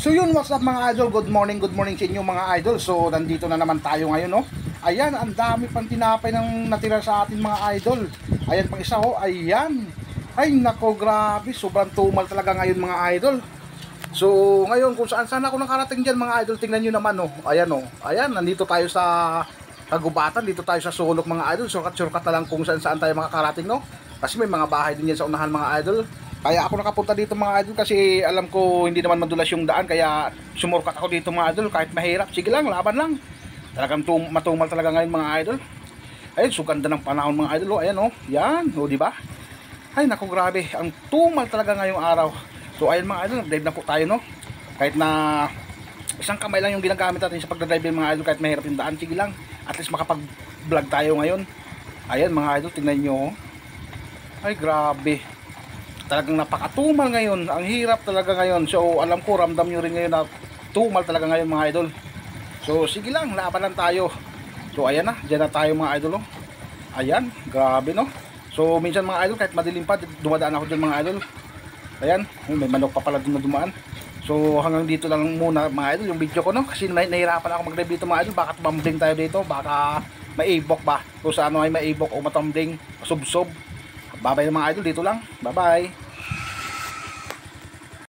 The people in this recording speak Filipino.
So yun, what's up mga idol? Good morning sa inyo mga idol. So nandito na naman tayo ngayon, no? Ayan, ang dami pang tinapay ng natira sa atin mga idol. Ayan pang isa, oh, ayan. Ay nako, grabe, sobrang tumal talaga ngayon mga idol. So ngayon kung saan ako nakarating dyan mga idol, tingnan nyo naman, oh. Ayan, oh, ayan, nandito tayo sa Kagubatan, dito tayo sa sulok mga idol. Surkat na lang kung saan tayo makakarating, no? Kasi may mga bahay din yan sa unahan mga idol. Kaya ako nakapunta dito mga idol kasi alam ko hindi naman madulas yung daan, kaya sumurkat ako dito mga idol kahit mahirap. Sige lang, laban lang. Talagang matumal talaga ngayon mga idol. Ayun, so ganda ng panahon mga idol, oh. Ayan, oh. Yan, oh, di ba? Ay naku, grabe, ang tumal talaga ngayong araw. So ayun mga idol, nag-drive na po tayo, no? Kahit na isang kamay lang yung ginagamit natin sa pagdadrive mga idol, kahit mahirap yung daan, sige lang. At least makapag-vlog tayo ngayon. Ayan mga idol, tingnan nyo, oh. Ay grabe, talagang napakatumal ngayon. Ang hirap talaga ngayon. So alam ko ramdam nyo rin ngayon na tumal talaga ngayon mga idol. So sige lang, laban lang tayo. So ayan na, dyan na tayo mga idol, oh. Ayan, grabe, no. So minsan mga idol kahit madilim pa, dumadaan ako dyan mga idol. Ayan, may manok pa pala dun na dumaan. So hanggang dito lang muna mga idol yung video ko, no. Kasi nahirapan ako mag-drive dito mga idol. Baka tumambling tayo dito, baka maibok ba. Kung sa ano ay maibok o matambling, subsob. Bye bye mga idol, dito lang. Bye bye.